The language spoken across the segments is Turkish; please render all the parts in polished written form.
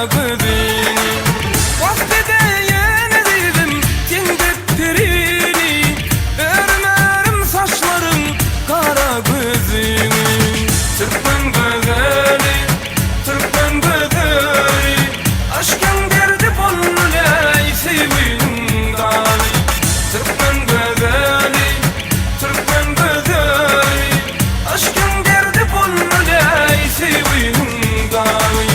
gözünü. Vaktide yenildim cindettirini, örmerim saçların kara gözünü. Türkmen güzeli, Türkmen güzeli, aşkın derdi bolluley sevin dali. Türkmen güzeli, Türkmen güzeli, aşkın derdi bolluley sevin dali.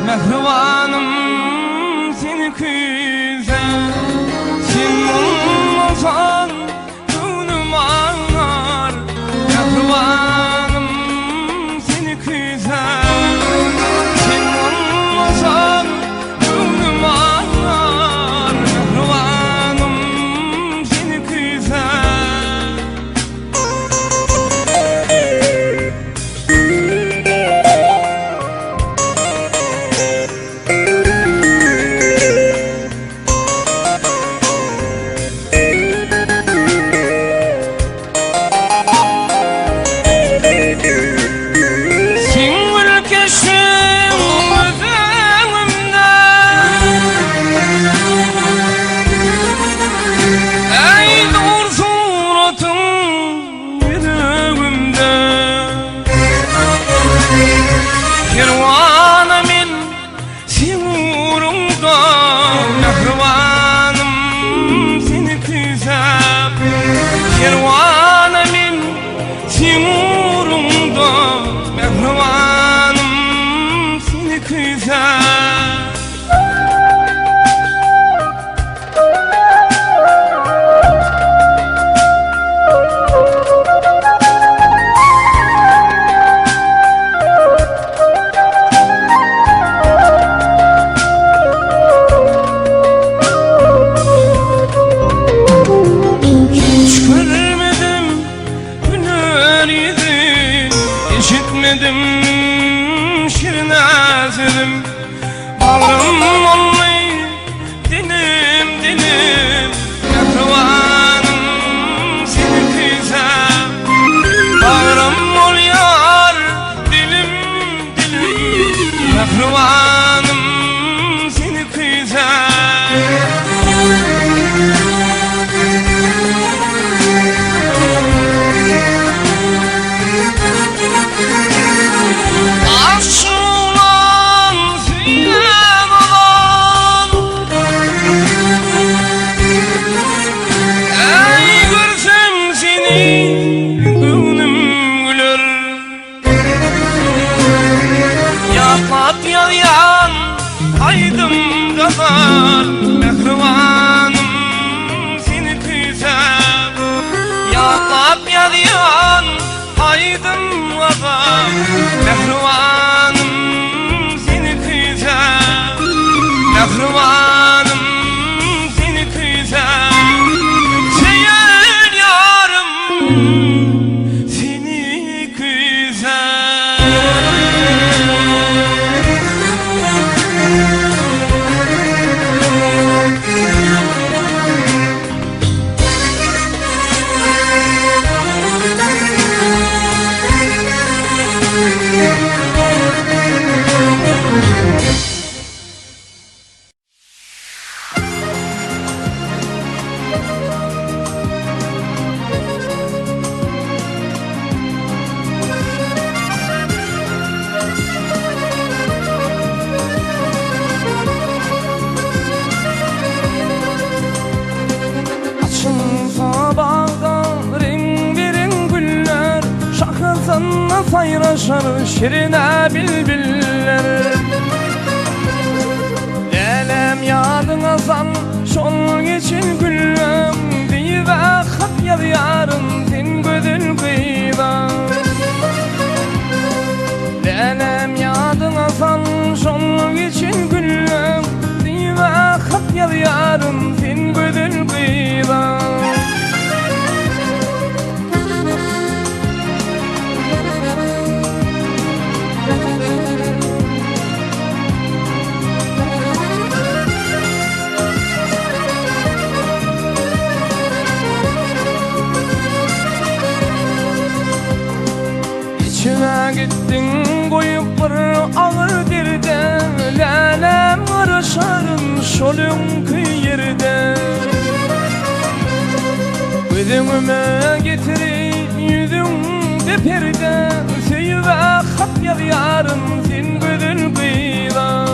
Mehribanım seni güzel, sen olmasan gönlüm ağlar. Mehribanım seni güzel, sen olmasan gönlüm ağlar. Mehribanım seni güzel. Şirnazirim, bağrım olmay, dilim dilim. Mehribanım seni güzel, bağrım ol yar, dilim dilim. Mehribanım seni güzel. yazar Mehrivanım seni güzel Yağlap yağlayan aydınlara Mehrivanım seni güzel Mehrivanım seni güzel Seyer yarım seni güzel Sayraşar şirine bülbüller Lelem yadına san şol geçin güllüm Diye hat yaz yarın sen gözül kıyda Lelem yadına san şol geçin güllüm Diye hat yaz yarın sen gözül kıyda İçime gittin koyup bir ağır derden Lelem arışarın şolun köy yerde Gözümüme getirip yüzümde perde Söyüve hat yaz yarın sen gözül kıyda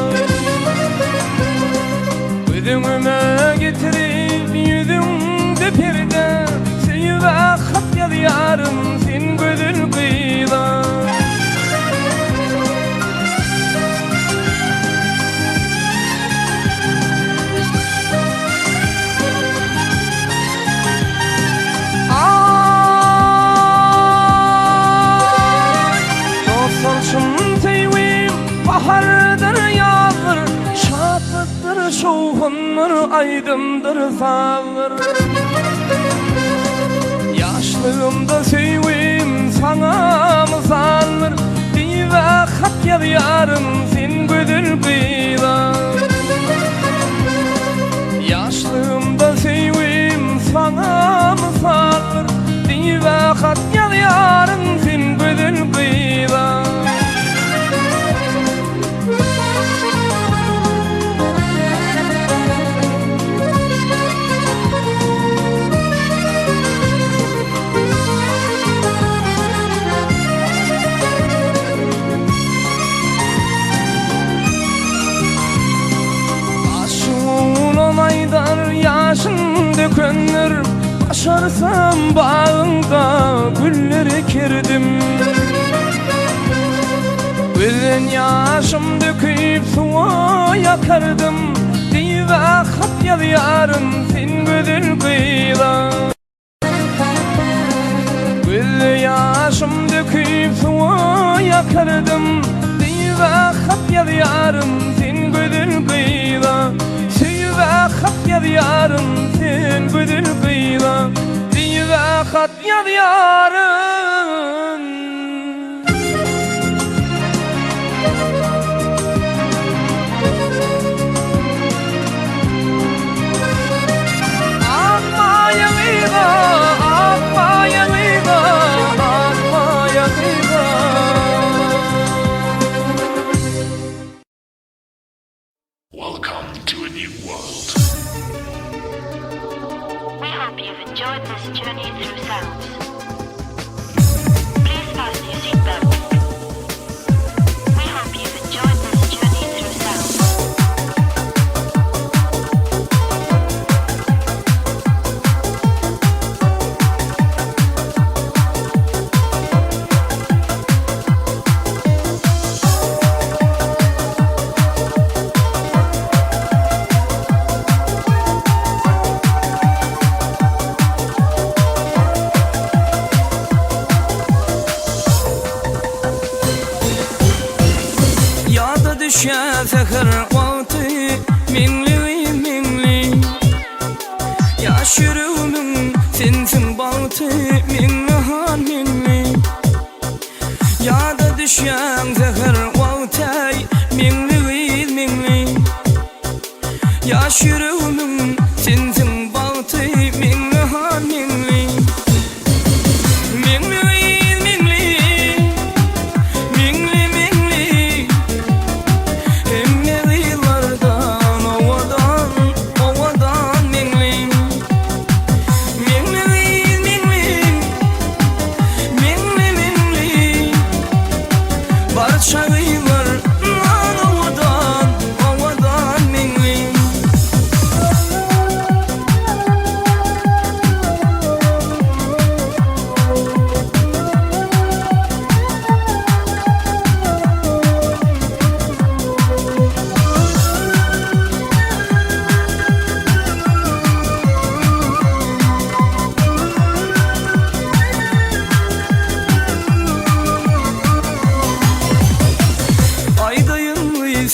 Gözümüme getirip yüzümde perde Söyüve hat yaz yarın sen gözül kıyda Bahardır yağmur, şatıdır şoğunur, aydındır sağır Yaşlığımda sevim sana mı salır Dive hat yaz yarın sen gözül kıyda Yaşlığımda sevim sana mı salır Dive hat yaz yarın sen gözül kıyda Yaşın dökünür Başarsam bağında güller ekerdim Gözün yaşım döküp suya yakardım Dive hat yaz yarın sen gözül kıyda Gözün yaşım döküp suya yakardım Dive hat yaz yarın sen gözül kıyda Dive hat yaz yarın sen gözül kıyda Dive hat yaz yarın Akma yanıyla, akma yanıyla, akma yanıyla Welcome to a new world. We hope you've enjoyed this journey through sounds. düşer zehir vakti minli minli yaş yüreğimin sensin baltı minnahan minli yada düşer zehir vakti minli minli yaş yüreğimin sensin baltı minnahan minli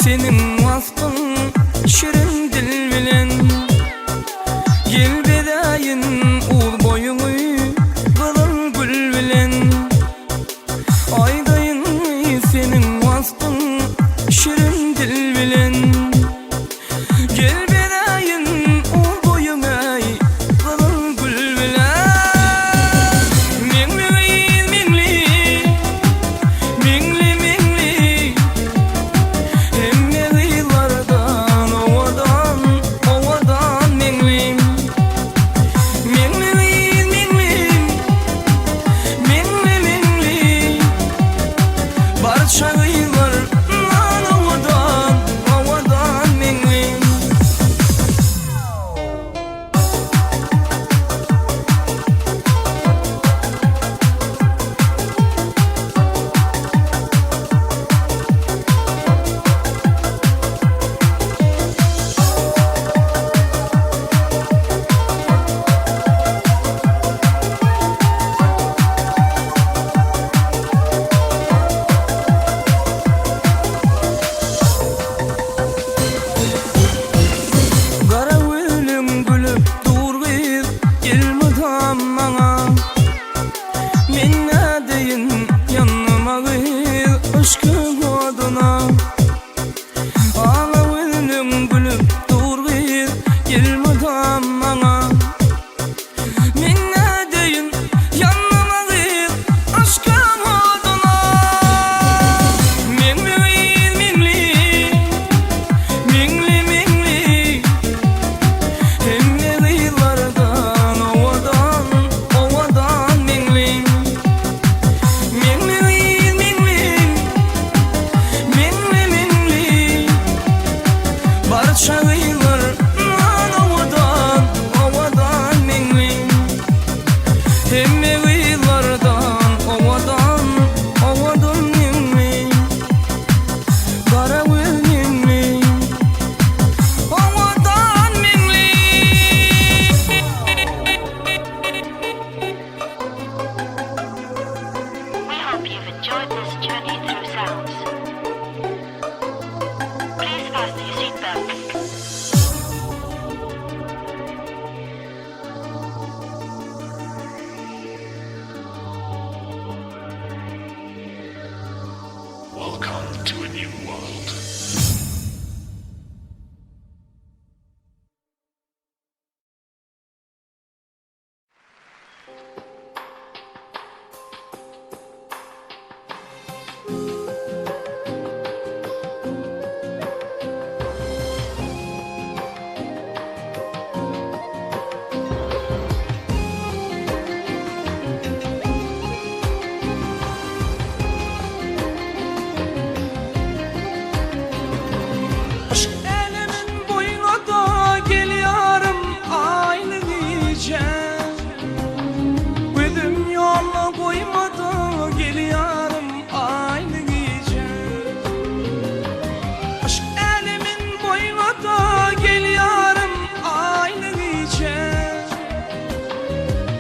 senin vasfın şirin dil bilen gel bedayin ul boyunu bulur gül bilen aydayın senin vasfın şirin dil bilen gel bedayin ul boyunu bulur gül bilen aşkın adına ağla ölüm gülüp dur bir gelmeden bana minne deyin yanıma gel aşkın adına minli minli minli minli emne yıllardan ovadan minli çağıylar ovadan minli hem yıllardan ovadan minli bara minli ovadan minli. We hope you've enjoyed this journey through sounds. Please fasten your seatbelt. Welcome to a new world.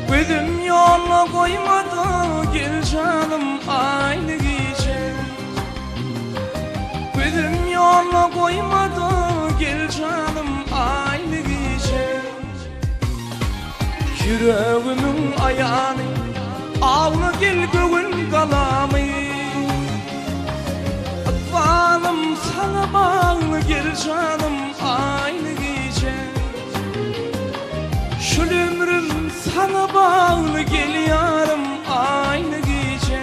Gözüm yolla koymadı gel canım aynı gece. Gözüm yolla Yüreğimin ayağını ağla gel göğün kalamı. Akvalım sana bağlı gel canım aynı gece. Şül ömrüm sana bağlı gel yarım aynı gece.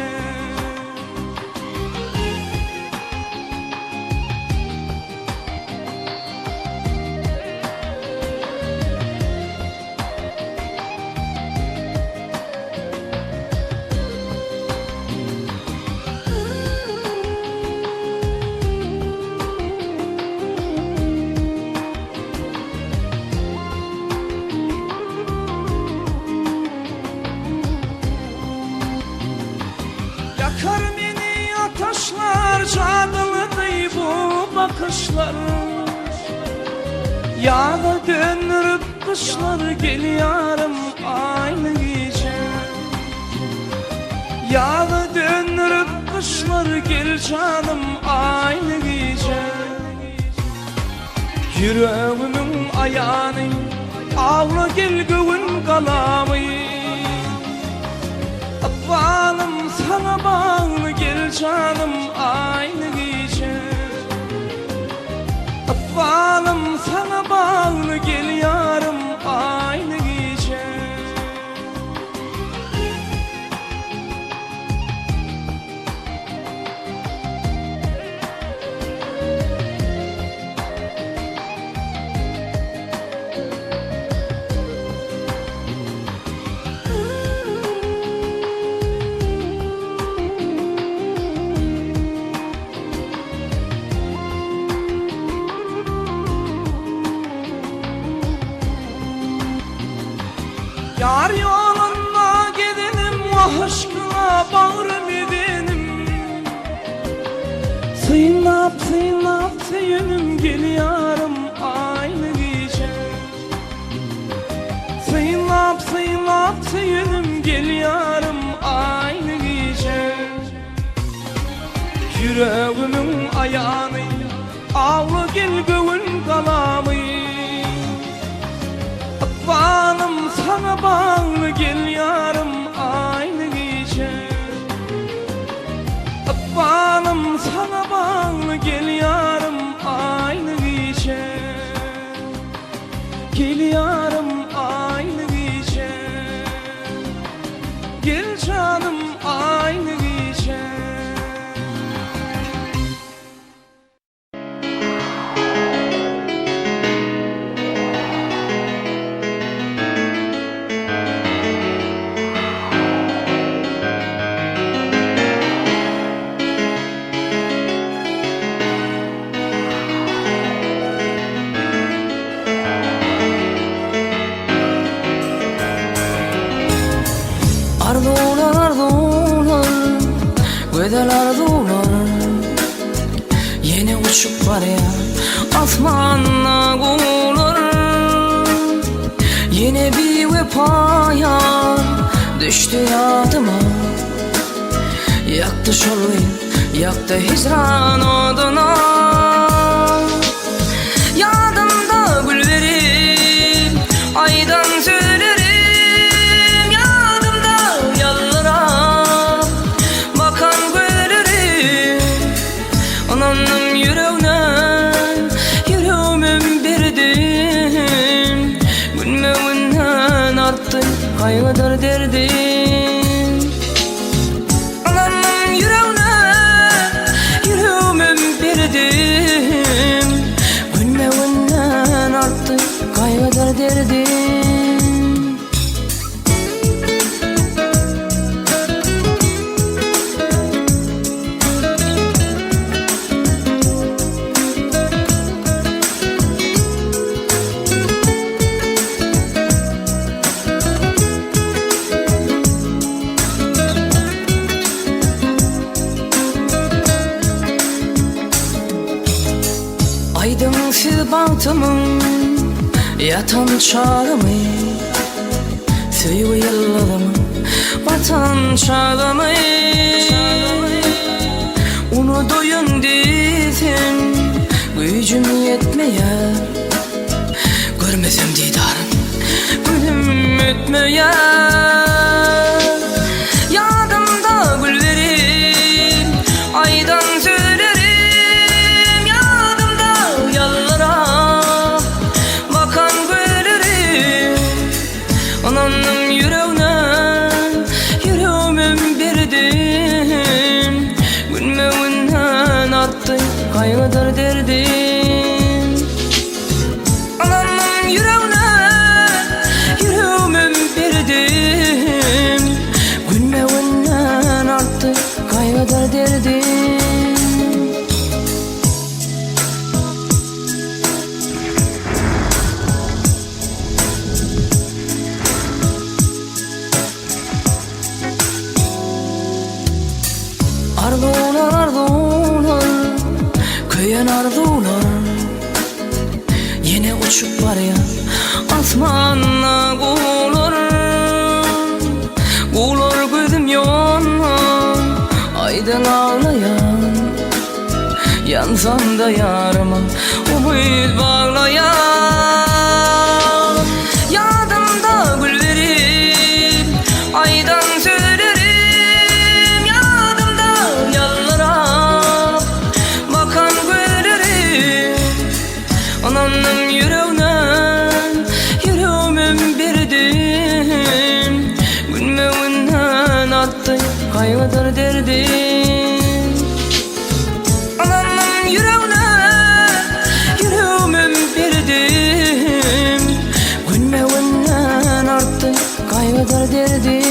Yakar beni ateşler, cadılıdır bu bakışlar. Yağda döndürüp kışlar gel yarım aynı gece. Yağda döndürüp kışlar gel canım aynı gece. Yüreğimin ayağını ağla gel göğün kalamı. Akvalım sana bağlı gel canım aynı gece. Akvalım sana bağlı gel yarım aynı gece. Yar yolunda gidelim, o aşkına bağrım edelim. Sıyınlap sıyınlap söyünüm gel yarım aynı gece. Sıyınlap sıyınlap söyünüm gel yarım aynı gece. Yüreğimin ayağını ağla gel göğün kalamı. Akvalım sana bağlı gel yarım aynı gece. Akvalım sana bağlı gel yarım aynı gece. Gel yarım aynı gece. Gel canım aynı gece. Ardular ardular, gödeler ardular. Yine uçup var ya asmanla gular. Yine bir vefaya düştü yadıma. Yaktı şoluyum, yaktı hicran oduna. Yadımda güllerim, aydan söylerim. Ananım yüreğine, yüreğimin birdim. Gülmeğinden arttı kaygıdır derdim. Ananım yüreğine, yüreğimin birdim. Gülmeğinden arttı kaygıdır derdim. Aydınsiz bahtımın yatan çağımı, Söyle yıllarımı batan çağımı. Unutuyun desem gücüm yetmeye, görmesem didarın gözüm ötmeye. Yadımda güllerim, aydan söylerim. Yadımda yallara bakan güllerim. Ananın yüreğine yüreğimin birdim. Gülmeğinden arttı kaygıdır derdim. Ananın yüreğine yüreğimin birdim. Gülmeğinden arttı kaygıdır derdim. Arzular arzular, köyen arzular, yine uçup var ya asmanla kuğular. Kuğular gözüm yanan, aydın ağlayan, yansam da yarıma umut bağlayan. Yadımda güllerim, aydan söylerim. Yadımda yallara bakan güllerim. Ananın yüreğinden yüreğimin birdim. Gülmeğinden arttı kaygıdır derdim. Ananın yüreğine yüreğimin birdim. Gülmeğinden arttı kaygıdır derdim.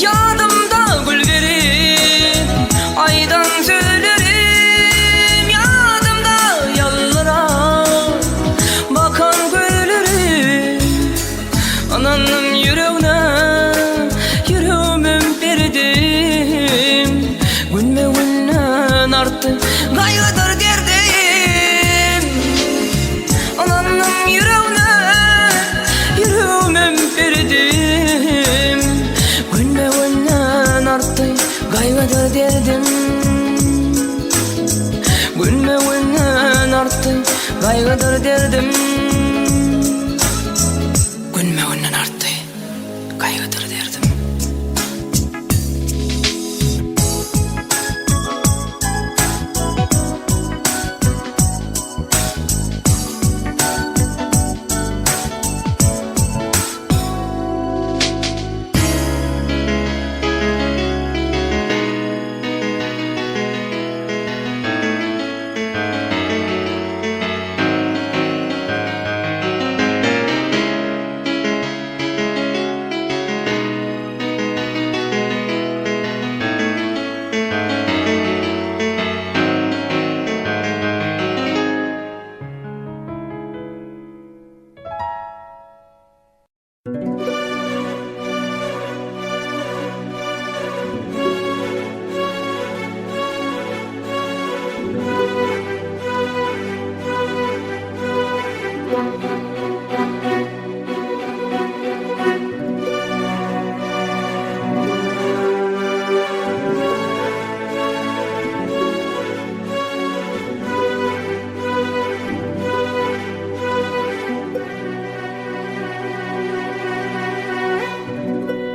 Yadımda güllerim, aydan söylerim. Yadımda yallara bakan güllerim. Ananın yüreğine yüreğimin birdim. Gülmeğinden arttı kaygıdır derdim. Ananın yüreğine yüreğimin birdim. Gülmeğinden arttı kaygıdır derdim. Gülmeğinden arttı kaygıdır derdim. Gülmeğinden arttı kaygıdır derdim.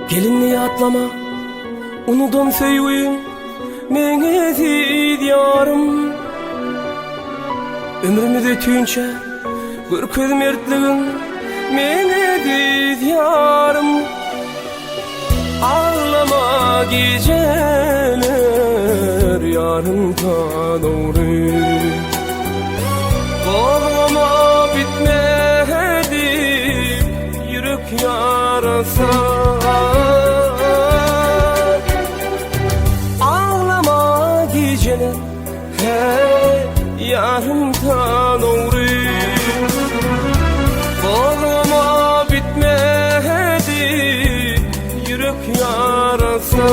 Gelinliği atlama, unudan söyüyüm, mene diyarım. Ömrümü ötünçe, bir köz mertliğin, mene diyarım. Ağlama geceler, yarımdan doğru. Ağlama bitmedi, yürek yarası. Ağlama geceler, yarımdan doğru. Ağlama bitmedi, yürek yarası.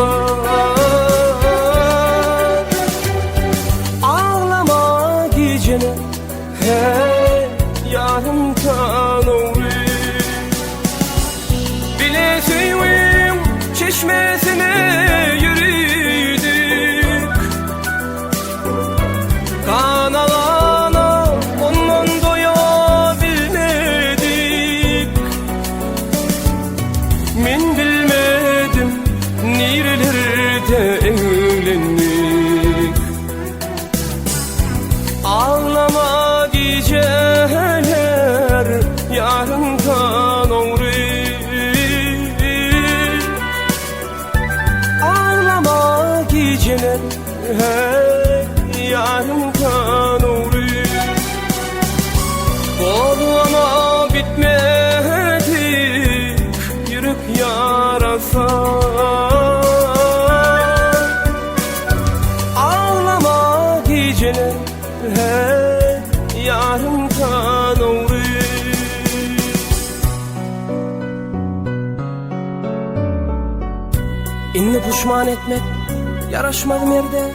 hey yarımdan uğrayım. Koluna bitmedi yürek yarası. Ağlama geceler hey yarımdan uğrayım. İnni pişman etmek yaraşmadım yerde.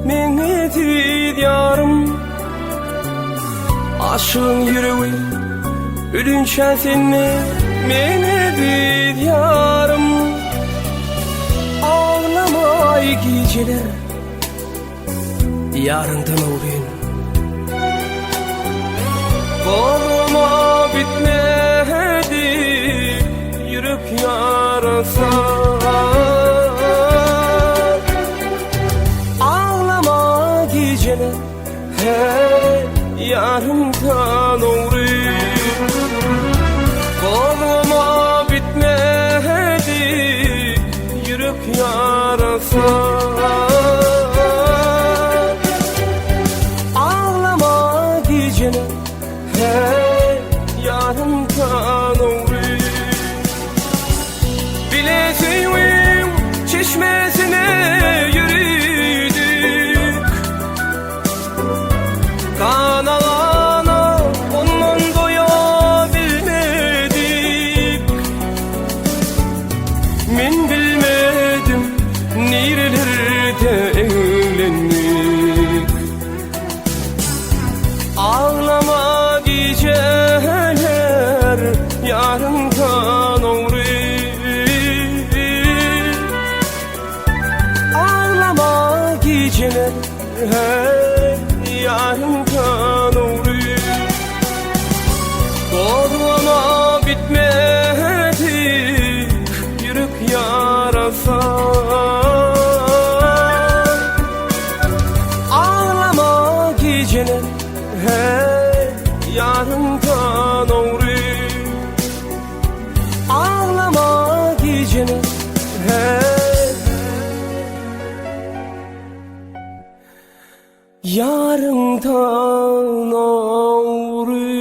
Mene değil yarım, aşığın yüreği ölünçen senme. Mene değil yarım, ağlamay geceler yarından uğrayın. Koluma bitmedi yürek yarası. Ağlama geceler hey yarımdan uğrayım. Koluma bitmedi yürek yarası. Ağlama geceler hey yarımdan uğrayım. Bileceğim çeşmesine yürüdük, kan alana ondan doyabilmedik. Men bilmedim nerelerde evlendik. Ağlama geceler yarımdan uğrayım. Ağlama geceler hey yarımdan uğrayım. Koluna bitmedi yürek yarası. Ağlama geceler hey yarımdan uğrayım. Ağlama geceler hey yarımdan uğrayım.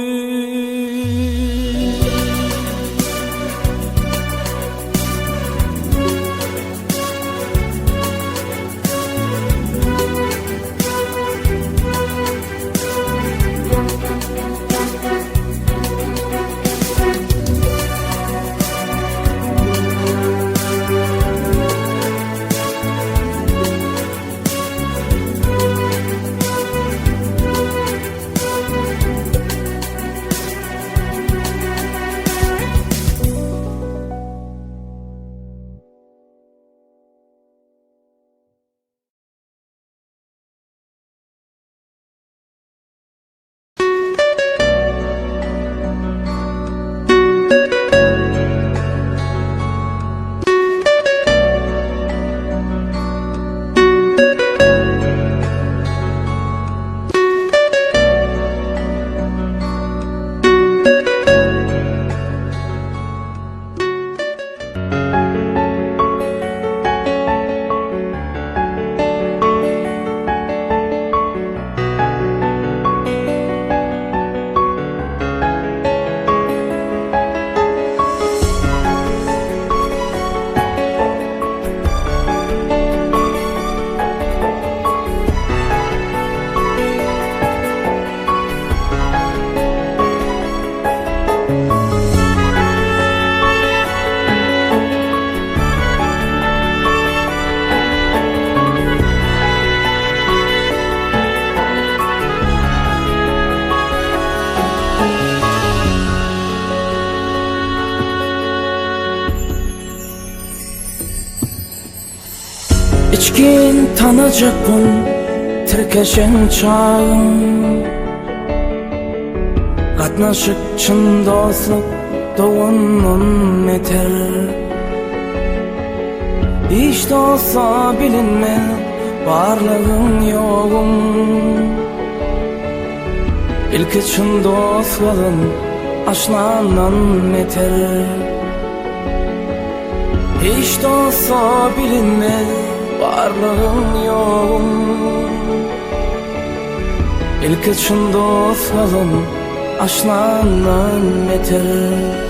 İçkin tanacakpın tirkeşen çağım. Katnaşık çın dostluk doğunun eter. Hiç de olsa bilinme varlığın yoğun. İlk çın dostluğun aşlanan eter. Hiç de olsa bilinme Varlığım yoğum İlk için dostalım aşlandan beter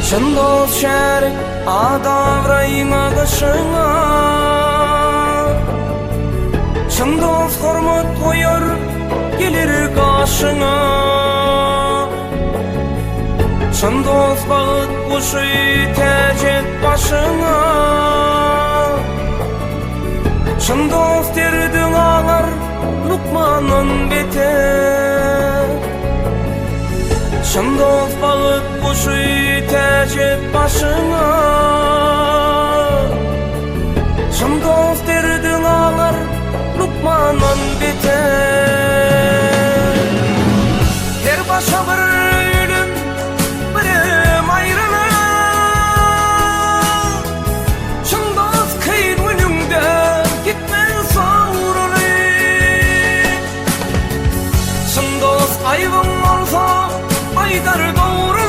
Şın dost şerik adavrayma kışına Şın dost hormat koyar gelir karşına Şın dost bağıt kuşu tecet başına Şın dost derdin ağlar Lukmanın beter Şın dost bağıt kuşu tecet başına Şın dost derdin ağlar Lukmanın beter Her başa bir ölüm birim ayrılık Şın dost kıyın önümde gitmez savrulup Şın dost ayvın olsa aydar doğrulup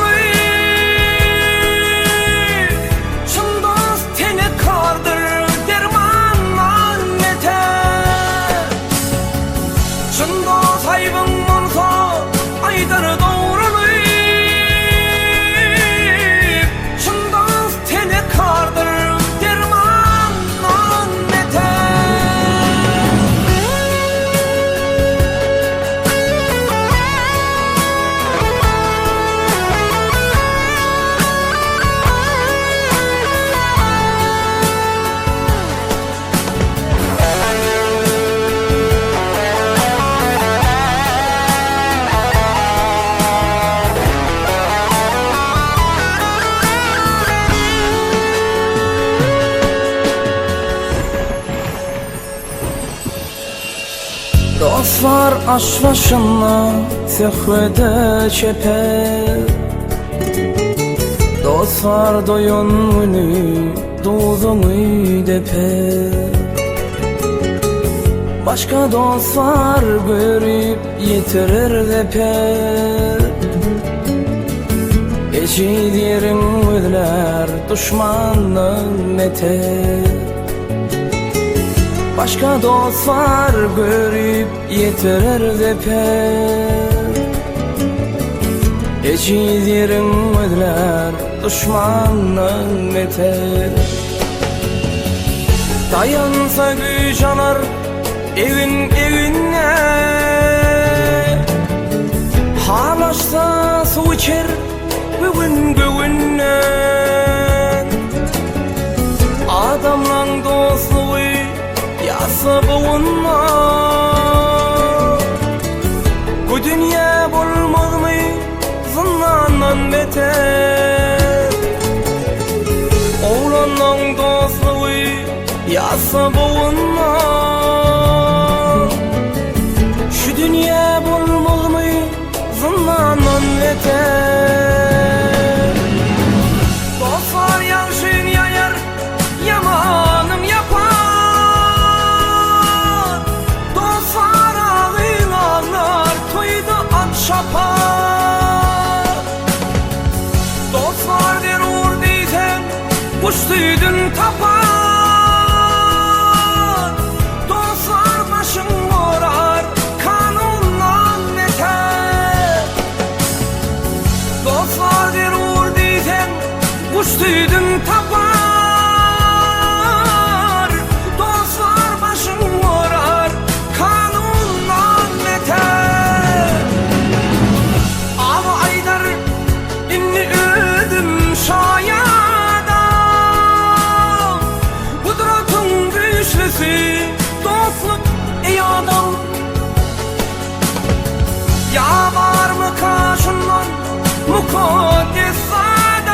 Şın dost tene kardır dermanlan yeter Şın dost ayvın olsa aydar doğrulup Şın dost tene kardır dermanlan yeter Dostlar aş başına sehvede çeper Dostlar doyun günü doğduğumu deper Başka dostlar görüp yitirir deper Eşidirim ödler düşmanın eter Başka dostlar görüp yitirir deper Eşidirim ödler düşmanın eter Dayansa güç anar evin evine Halaşsa su içer bugün güvünden Adamlan dostluğu yasa bulunma Bu dünya bulmaz mı zınnanan beter Oğlanın dostluğu yasa bulunma Şu dünya bulmaz mı zınnanan beter Dostlar yanşın yayar yamanım yapar Şapar Dostlar der uğur deysen Kuştuydun tapar Dostlar başın morar Kanundan neter Dostlar der uğur deysen Kuştuydun tapar Dostlar başın morar Kanundan neter Şayada Kudratın güçlüsü Dostluk ey adam Ya var mı karşından Mukaddes adam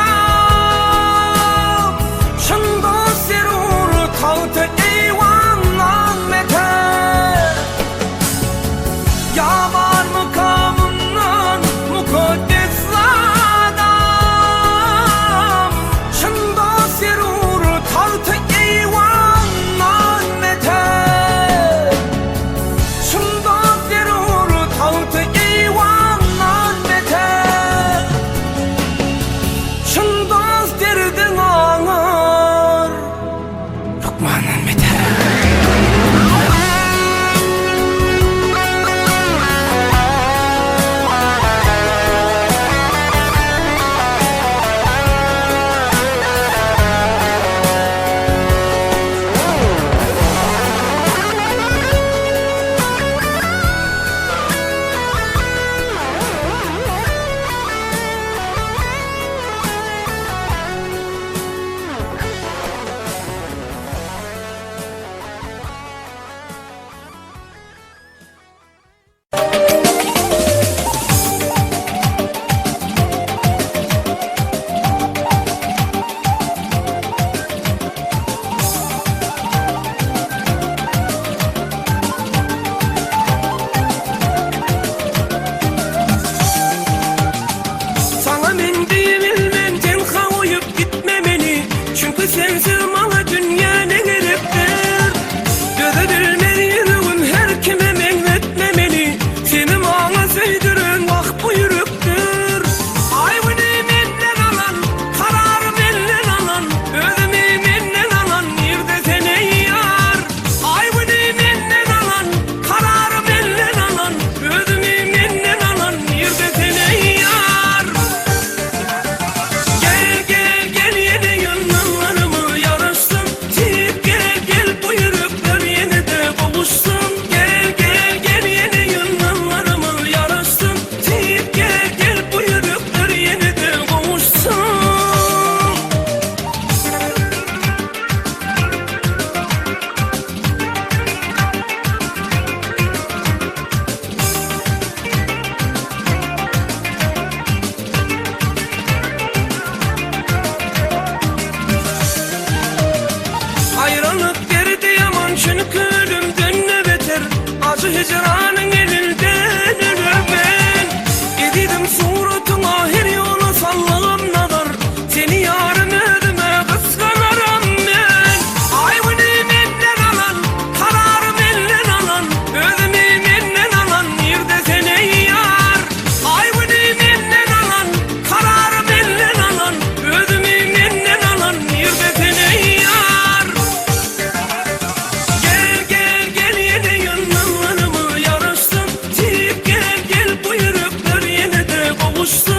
tutuştu